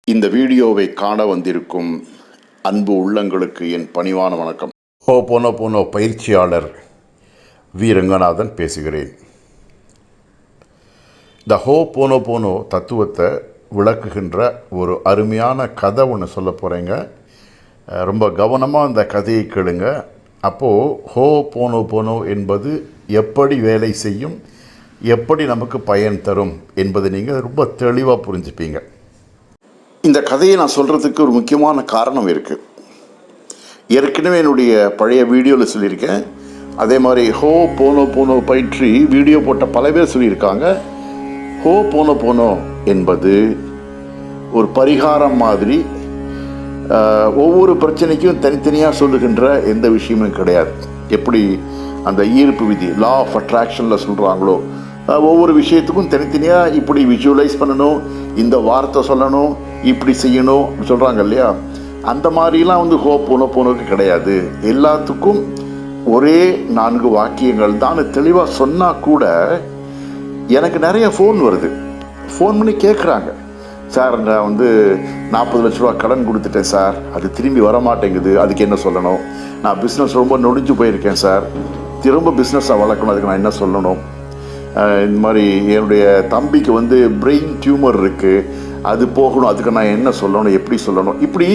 இந்த வீடியோவை காண வந்திருக்கும் அன்பு உள்ளங்களுக்கு என் பணிவான வணக்கம். ஹோபோனோபோனோ பயிற்சியாளர் வி ரங்கநாதன் பேசுகிறேன். இந்த ஹோபோனோபோனோ தத்துவத்தை விளக்குகின்ற ஒரு அருமையான கதை ஒன்று சொல்ல போகிறேங்க. ரொம்ப கவனமாக அந்த கதையை கேளுங்க. அப்போது ஹோபோனோபோனோ என்பது எப்படி வேலை செய்யும், எப்படி நமக்கு பயன் தரும் என்பதை நீங்கள் ரொம்ப தெளிவாக புரிஞ்சுப்பீங்க. இந்த கதையை நான் சொல்கிறதுக்கு ஒரு முக்கியமான காரணம் இருக்குது. ஏற்கனவே என்னுடைய பழைய வீடியோவில் சொல்லியிருக்கேன். அதே மாதிரி ஹோபோனோபோனோ பயிற்சி வீடியோ போட்ட பல பேர் சொல்லியிருக்காங்க. ஹோபோனோபோனோ என்பது ஒரு பரிகாரம் மாதிரி, ஒவ்வொரு பிரச்சனைக்கும் தனித்தனியாக சொல்லுகின்ற எந்த விஷயமும் கிடையாது. எப்படி அந்த ஈர்ப்பு விதி லா ஆஃப் அட்ராக்ஷனில் சொல்கிறாங்களோ, ஒவ்வொரு விஷயத்துக்கும் தனித்தனியாக இப்படி விஷுவலைஸ் பண்ணணும், இந்த வார்த்தை சொல்லணும், இப்படி செய்யணும் சொல்கிறாங்க இல்லையா, அந்த மாதிரிலாம் ஹோபோனோபோனோக்கு கிடையாது. எல்லாத்துக்கும் ஒரே 4 வாக்கியங்கள் தான் தெளிவாக சொன்னால் கூட எனக்கு நிறைய ஃபோன் வருது. ஃபோன் பண்ணி கேட்குறாங்க, சார் நான் 40 லட்ச ரூபா கடன் கொடுத்துட்டேன் சார், அது திரும்பி வரமாட்டேங்குது, அதுக்கு என்ன சொல்லணும்? நான் பிஸ்னஸ் ரொம்ப நொடிஞ்சு போயிருக்கேன் சார், திரும்ப பிஸ்னஸை வளர்க்கணும், அதுக்கு நான் என்ன சொல்லணும்? இந்த மாதிரி என்னுடைய தம்பிக்கு பிரெயின் டியூமர் இருக்குது, அது போகணும், அதுக்கு நான் என்ன சொல்லணும், எப்படி சொல்லணும்? இப்படி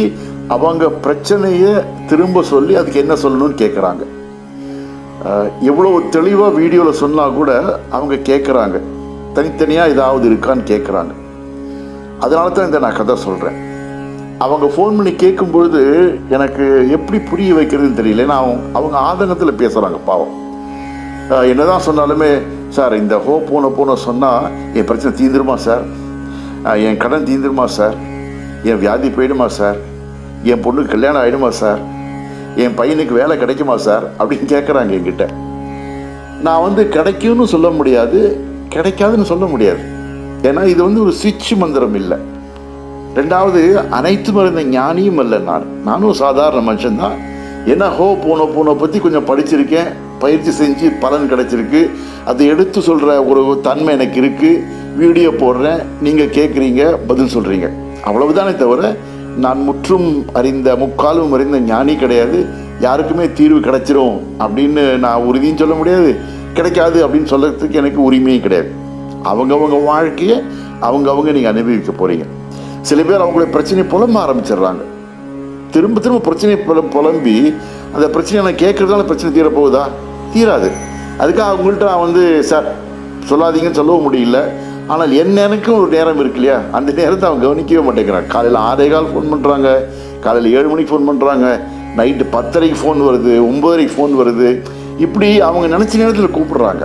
அவங்க பிரச்சனையை திரும்ப சொல்லி அதுக்கு என்ன சொல்லணும்னு கேட்குறாங்க. எவ்வளோ தெளிவாக வீடியோவில் சொன்னால் கூட அவங்க கேட்குறாங்க, தனித்தனியாக ஏதாவது இருக்கான்னு கேட்குறாங்க. அதனால தான் இந்த நான் கதை சொல்கிறேன். அவங்க ஃபோன் பண்ணி கேட்கும்பொழுது எனக்கு எப்படி புரிய வைக்கிறதுன்னு தெரியல. ஏன்னா அவங்க ஆதங்கத்தில் பேசுகிறாங்க பாவம். என்ன தான் சொன்னாலுமே, சார் இந்த ஹோபோனோபோனோ சொன்னால் என் பிரச்சனை தீந்துருமா சார், என் கடன் தீந்துருமா சார், என் வியாதி போயிடுமா சார், என் பொண்ணுக்கு கல்யாணம் ஆகிடுமா சார், என் பையனுக்கு வேலை கிடைக்குமா சார் அப்படின்னு கேட்குறாங்க என்கிட்ட. நான் கிடைக்கும்னு சொல்ல முடியாது, கிடைக்காதுன்னு சொல்ல முடியாது. ஏன்னா இது ஒரு சுவிட்ச் மந்திரம் இல்லை. ரெண்டாவது, அனைத்து மருந்த ஞானியும் இல்லை. நானும் சாதாரண மனுஷன்தான். ஏன்னா ஹோபோனோபோனோ பற்றி கொஞ்சம் படிச்சிருக்கேன், பயிற்சி செஞ்சு பலன் கிடைச்சிருக்கு, அதை எடுத்து சொல்கிற ஒரு தன்மை எனக்கு இருக்குது. வீடியோ போடுறேன், நீங்கள் கேட்குறீங்க, பதில் சொல்கிறீங்க, அவ்வளவுதானே தவிர நான் முக்காலும் அறிந்த ஞானி கிடையாது. யாருக்குமே தீர்வு கிடைச்சிரும் அப்படின்னு நான் உறுதியும் சொல்ல முடியாது, கிடைக்காது அப்படின்னு சொல்கிறதுக்கு எனக்கு உரிமையும் கிடையாது. அவங்கவுங்க வாழ்க்கையை அவங்கவுங்க நீங்கள் அனுபவிக்க போகிறீங்க. சில பேர் அவங்களுடைய பிரச்சனையை புலம்ப ஆரம்பிச்சிடுறாங்க. திரும்ப திரும்ப பிரச்சனையை புலம்பி அந்த பிரச்சனையை நான் கேட்குறதால பிரச்சனை தீரப்போகுதா? தீராது. அதுக்காக அவங்கள்ட்ட நான் சார் சொல்லாதீங்கன்னு சொல்லவும் முடியல. ஆனால் எனக்கும் ஒரு நேரம் இருக்கு இல்லையா, அந்த நேரத்தை அவங்க கவனிக்கவே மாட்டேங்கிறாங்க. காலையில் 6:15 ஃபோன் பண்ணுறாங்க, காலையில் 7 மணிக்கு ஃபோன் பண்ணுறாங்க, நைட்டு 10:30 ஃபோன் வருது, 9:30 ஃபோன் வருது. இப்படி அவங்க நினச்ச நேரத்தில் கூப்பிடுறாங்க.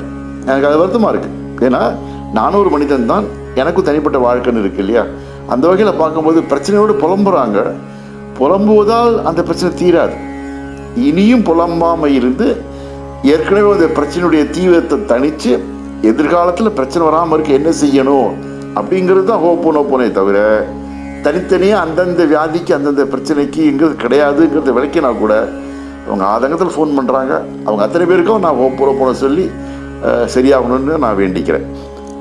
எனக்கு அது வருத்தமாக இருக்குது. ஏன்னா நானும் ஒரு மனிதன் தான், எனக்கும் தனிப்பட்ட வாழ்க்கைன்னு இருக்குது இல்லையா. அந்த வகையில் பார்க்கும்போது பிரச்சனையோடு புலம்புறாங்க. புலம்புவதால் அந்த பிரச்சனை தீராது. இனியும் புலம்பாமல் இருந்து ஏற்கனவே அந்த பிரச்சனையுடைய தீவிரத்தை தணித்து எதிர்காலத்தில் பிரச்சனை வராமல் இருக்க என்ன செய்யணும் அப்படிங்கிறது தான் ஹோபோனோபோனே தவிர, தனித்தனியாக அந்தந்த வியாதிக்கு அந்தந்த பிரச்சனைக்குங்கிறது கிடையாதுங்கிறத விளக்கினா கூட அவங்க ஆதங்கத்தில் ஃபோன் பண்ணுறாங்க. அவங்க அத்தனை பேருக்கும் நான் ஹோபோனோபோனோ சொல்லி சரியாகணும்னு நான் வேண்டிக்கிறேன்.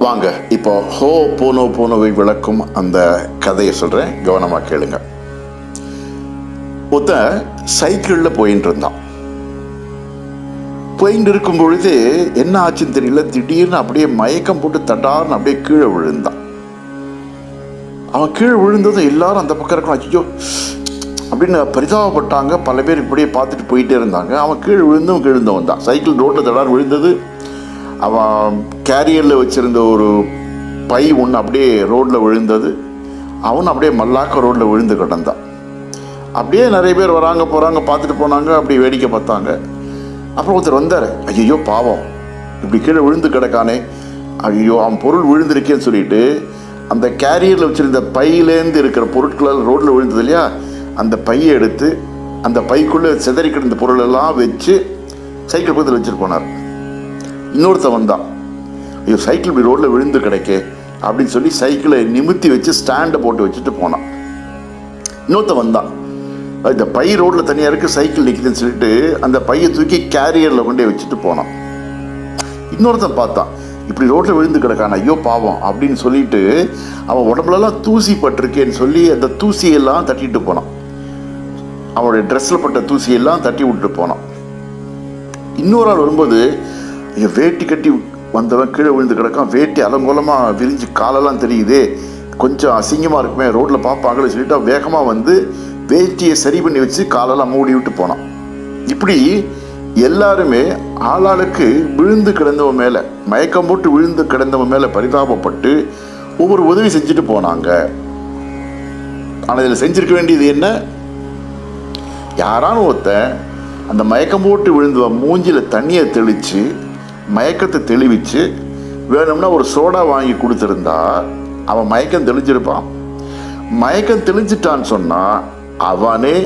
வாங்க இப்போ ஹோபோனோபோனோவை விளக்கும் அந்த கதையை சொல்கிறேன், கவனமாக கேளுங்க. ஒருத்தன் சைக்கிளில் போயின்னு இருந்தான். போயின்னு இருக்கும் பொழுது என்ன ஆச்சுன்னு தெரியல, திடீர்னு அப்படியே மயக்கம் போட்டு தட்டார்னு அப்படியே கீழே விழுந்தான். அவன் கீழே விழுந்ததும் எல்லாரும் அந்த பக்கம் இருக்கணும், ஐயோ அப்படின்னு பரிதாபப்பட்டாங்க. பல பேர் இப்படியே பார்த்துட்டு போயிட்டே இருந்தாங்க. அவன் கீழே விழுந்தவன் தான். சைக்கிள் ரோட்டில் தடார் விழுந்தது. அவன் கேரியரில் வச்சுருந்த ஒரு பை ஒன்று அப்படியே ரோட்டில் விழுந்தது. அவன் அப்படியே மல்லாக்க ரோட்டில் விழுந்து கிடந்தான். அப்படியே நிறைய பேர் வராங்க போகிறாங்க, பார்த்துட்டு போனாங்க, அப்படி வேடிக்கை பார்த்தாங்க. அப்புறம் ஒருத்தர் வந்தார், ஐயோ பாவம் இப்படி கீழே விழுந்து கிடக்கானே, ஐயோ அவன் பொருள் விழுந்திருக்கேன்னு சொல்லிட்டு அந்த கேரியரில் வச்சுருந்த பையிலேருந்து இருக்கிற பொருட்கள் ரோட்டில் விழுந்தது இல்லையா, அந்த பையை எடுத்து அந்த பைக்குள்ளே சிதறி கிடந்த பொருளெல்லாம் வச்சு சைக்கிள் பக்கத்தில் வச்சுட்டு போனார். இன்னொருத்தன் வந்தான், ஐயோ சைக்கிள் இப்படி ரோட்டில் விழுந்து கிடைக்கே அப்படின்னு சொல்லி சைக்கிளை நிமித்தி வச்சு ஸ்டாண்டை போட்டு வச்சுட்டு போனான். இன்னொருத்தன் வந்தான், இந்த பை ரோட்டில் தனியாக இருக்குது, சைக்கிள் நிற்குதுன்னு சொல்லிட்டு அந்த பையை தூக்கி கேரியரில் கொண்டே வச்சுட்டு போனான். இன்னொருத்தன் பார்த்தான், இப்படி ரோட்டில் விழுந்து கிடக்கான், ஐயோ பாவம் அப்படின்னு சொல்லிட்டு அவன் உடம்புலலாம் தூசி பட்டிருக்கேன்னு சொல்லி அந்த தூசியெல்லாம் தட்டிட்டு போனான். அவனுடைய ட்ரெஸ்ஸில் பட்ட தூசியெல்லாம் தட்டி விட்டுட்டு போனான். இன்னொரு ஆள் வரும்போது வேட்டி கட்டி வந்தவன் கீழே விழுந்து கிடக்கான், வேட்டி அலங்கோலமாக விரிஞ்சு காலெல்லாம் தெரியுதே, கொஞ்சம் அசிங்கமாக இருக்குமே, ரோட்டில் பார்ப்பாங்கன்னு சொல்லிட்டு வேகமாக வந்து வேட்டியை சரி பண்ணி வச்சு காலெல்லாம் மூடி விட்டு போனான். இப்படி எல்லாருமே ஆளாளுக்கு விழுந்து கிடந்தவன் மேலே, மயக்கம் போட்டு விழுந்து கிடந்தவன் மேலே பரிதாபப்பட்டு ஒவ்வொரு உதவி செஞ்சுட்டு போனாங்க. ஆனால் இதில் செஞ்சிருக்க வேண்டியது என்ன? யாரான ஒருத்தன் அந்த மயக்கம் போட்டு விழுந்தவன் மூஞ்சியில் தண்ணியை தெளித்து மயக்கத்தை தெளிவிச்சு வேணும்னா ஒரு சோடா வாங்கி கொடுத்துருந்தா அவன் மயக்கம் தெளிஞ்சிருப்பான். மயக்கம் தெளிஞ்சிட்டான்னு சொன்னால் அவனே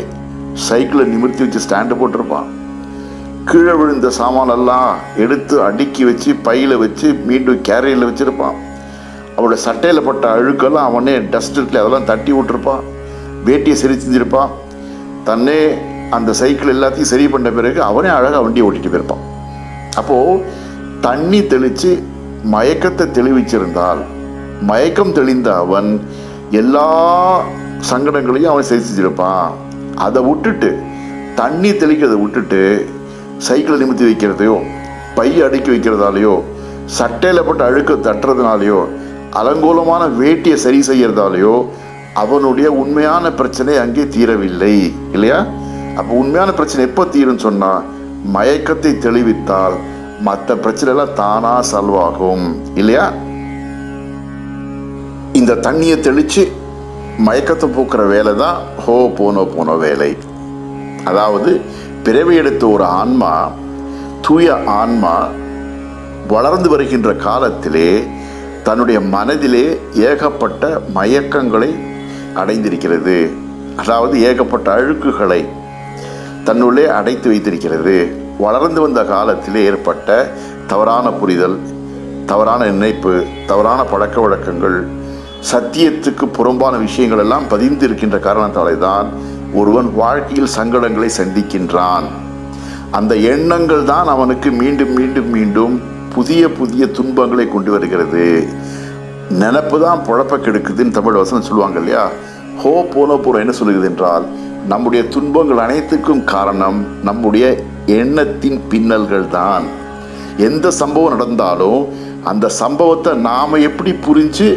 சைக்கிளை நிமிர்த்தி வச்சு ஸ்டாண்டு போட்டிருப்பான். கீழே விழுந்த சாமானெல்லாம் எடுத்து அடுக்கி வச்சு பையில் வச்சு மீண்டும் கேரியரில் வச்சுருப்பான். அவளோட சட்டையில் பட்ட அழுக்கெல்லாம் அவனே டஸ்ட்டில் அதெல்லாம் தட்டி விட்டுருப்பான். வேட்டியை சரி செஞ்சுருப்பான். தன்னே அந்த சைக்கிள் எல்லாத்தையும் சரி பண்ண பிறகு அவனே அழகாக வண்டியை ஓட்டிகிட்டு போயிருப்பான். அப்போது தண்ணி தெளித்து மயக்கத்தை தெளிவிச்சிருந்தால் மயக்கம் தெளிந்த அவன் எல்லா சங்கடங்களையும் அவன் சரி செஞ்சிருப்பான். அதை விட்டுட்டு தண்ணி தெளிக்கிறதை விட்டுட்டு சைக்கிளை நிமித்தி வைக்கிறதையோ பை அடுக்கி வைக்கிறதாலேயோ சட்டையில் போட்டு அழுக்க தட்டுறதுனாலையோ அலங்கோலமான வேட்டியை சரி செய்கிறதாலேயோ அவனுடைய உண்மையான பிரச்சனை அங்கே தீரவில்லை, இல்லையா? அப்போ உண்மையான பிரச்சனை எப்போ தீரும்னு சொன்னால் மயக்கத்தை தெளிவித்தால் மற்ற பிரச்சனைலாம் தானாக சால்வ் ஆகும், இல்லையா? இந்த தண்ணியை தெளித்து மயக்கத்தை போக்குற வேலை தான் ஹோ போனோ வேலை. அதாவது பிறவி எடுத்த ஒரு ஆன்மா, தூய ஆன்மா வளர்ந்து வருகின்ற காலத்திலே தன்னுடைய மனதிலே ஏகப்பட்ட மயக்கங்களை அடைந்திருக்கிறது. அதாவது ஏகப்பட்ட அழுக்குகளை தன்னுள்ளே அடைத்து வைத்திருக்கிறது. வளர்ந்து வந்த காலத்திலே ஏற்பட்ட தவறான புரிதல், தவறான நினைப்பு, தவறான பழக்க வழக்கங்கள், சத்தியத்துக்கு புறம்பான விஷயங்கள் எல்லாம் பதிந்து இருக்கின்ற காரணத்தாலே தான் ஒருவன் வாழ்க்கையில் சங்கடங்களை சந்திக்கின்றான். அந்த எண்ணங்கள் தான் அவனுக்கு மீண்டும் மீண்டும் மீண்டும் புதிய புதிய துன்பங்களை கொண்டு வருகிறது. நினப்பு தான் பொழப்ப கெடுக்குதுன்னு தமிழ் வசனம் சொல்லுவாங்க, இல்லையா? ஹோ போனோ என்ன சொல்லுகிறது என்றால், நம்முடைய துன்பங்கள் அனைத்துக்கும் காரணம் நம்முடைய எண்ணத்தின் பின்னல்கள் தான். எந்த சம்பவம் நடந்தாலும் அந்த சம்பவத்தை நாம் எப்படி புரிஞ்சு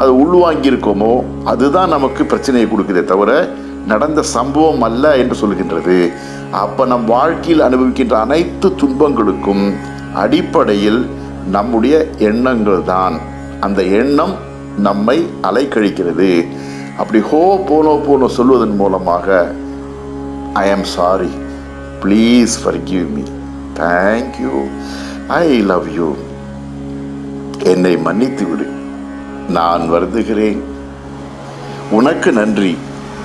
அதை உள்வாங்கியிருக்கோமோ அதுதான் நமக்கு பிரச்சனையை கொடுக்குதே தவிர நடந்த சம்பவம் அல்ல என்று சொல்கின்றது. அப்போ நம் வாழ்க்கையில் அனுபவிக்கின்ற அனைத்து துன்பங்களுக்கும் அடிப்படையில் நம்முடைய எண்ணங்கள் தான். அந்த எண்ணம் நம்மை அலைக்கழிக்கிறது. அப்படி ஹோ போனோ சொல்வதன் மூலமாக I am sorry, please forgive me, thank you, I love you, என்னை மன்னித்து விடு, நான் வருந்துகிறேன், உனக்கு நன்றி,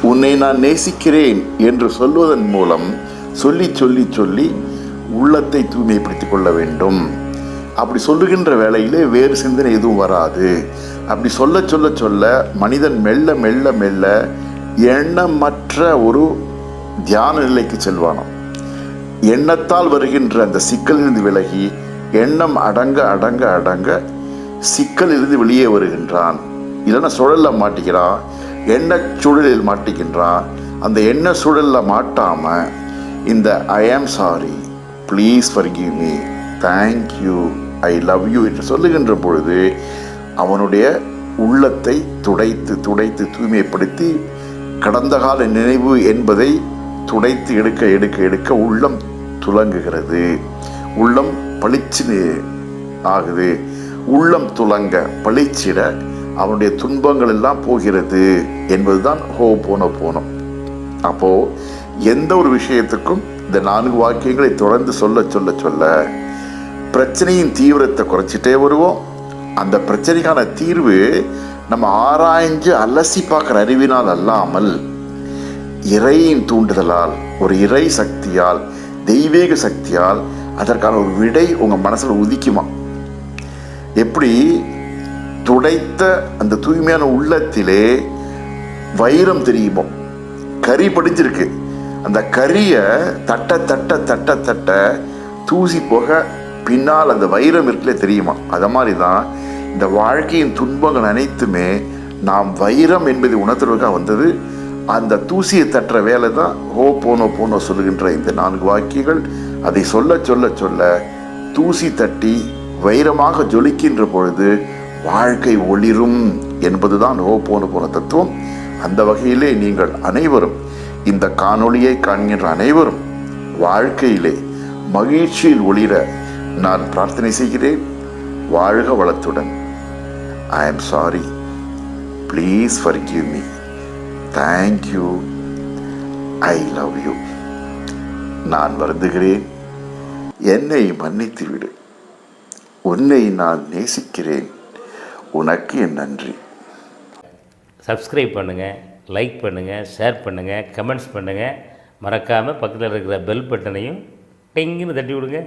உன்னை நான் நேசிக்கிறேன் என்று சொல்வதன் மூலம் சொல்லி சொல்லி சொல்லி உள்ளத்தை தூய்மைப்படுத்திக் கொள்ள வேண்டும். அப்படி சொல்லுகின்ற வேளையிலே வேறு சிந்தனை எதுவும் வராது. அப்படி சொல்ல சொல்ல சொல்ல மனிதன் மெல்ல மெல்ல மெல்ல எண்ணமற்ற ஒரு தியான நிலைக்கு செல்வானாம். எண்ணத்தால் வருகின்ற அந்த சிக்கலிலிருந்து விலகி எண்ணம் அடங்க அடங்க அடங்க சிக்கலிலிருந்து வெளியே வருகின்றான். இல்லைன்னா சுழலில் மாட்டிக்கிறான், எண்ண சூழலில் மாட்டிக்கின்றான். அந்த எண்ண சூழலில் மாட்டாமல் இந்த I am sorry, please forgive me, thank you, I love you என்று சொல்லுகின்ற பொழுது அவனுடைய உள்ளத்தை துடைத்து துடைத்து தூய்மைப்படுத்தி கடந்த கால நினைவு என்பதை துடைத்து எடுக்க எடுக்க எடுக்க உள்ளம் துலங்குகிறது. உள்ளம் பளிச்சு ஆகுது. உள்ளம் துலங்க பளிச்சிட அவனுடைய துன்பங்கள் எல்லாம் போகிறது என்பதுதான் ஹோ போனோ. அப்போது எந்த ஒரு விஷயத்துக்கும் இந்த 4 வாக்கியங்களை தொடர்ந்து சொல்ல சொல்ல சொல்ல பிரச்சனையின் தீவிரத்தை குறைச்சிட்டே வருவோம். அந்த பிரச்சனைக்கான தீர்வு நம்ம ஆராய்ஞ்சு அலசி பார்க்குற அறிவினால் அல்லாமல் இறையின் தூண்டுதலால், ஒரு இறை சக்தியால், தெய்வீக சக்தியால் அதற்கான ஒரு விடை உங்கள் மனசில் உதிக்குமா? எப்படி துடைத்த அந்த தூய்மையான உள்ளத்திலே வைரம் தெரியுமோ, கரி படிஞ்சிருக்கு, அந்த கரியை தட்ட தட்ட தட்ட தட்ட தூசி போக பின்னால் அந்த வைரம் இருக்குல்ல தெரியுமா? அது மாதிரி தான் இந்த வாழ்க்கையின் துன்பங்கள் அனைத்துமே நாம் வைரம் என்பதை உணர்த்துவதற்காக வந்தது. அந்த தூசியை தட்டுற வேலை தான் ஹோ போனோ போனோ சொல்லுகின்ற இந்த 4 வாக்கியங்கள். அதை சொல்ல சொல்ல சொல்ல தூசி தட்டி வைரமாக ஜொலிக்கின்ற பொழுது வாழ்க்கை ஒளிரும் என்பதுதான் ஹோ போனோ போனோ தத்துவம். அந்த வகையிலே நீங்கள் அனைவரும், இந்த காணொளியை காண்கின்ற அனைவரும் வாழ்க்கையிலே மகிழ்ச்சியில் ஒளிர நான் பிரார்த்தனை செய்கிறேன். வாழ்க வளத்துடன். I am sorry. Please forgive me. Thank you. I love you. நான் வருந்துகிறேன். என்னை மன்னித்து விடு. உன்னை நான் நேசிக்கிறேன். உனக்கு என் நன்றி. சப்ஸ்கிரைப் பண்ணுங்கள், லைக் பண்ணுங்கள், ஷேர் பண்ணுங்கள், கமெண்ட்ஸ் பண்ணுங்கள். மறக்காமல் பக்கத்தில் இருக்கிற பெல் பட்டனையும் டிங்குன்னு தட்டி விடுங்க.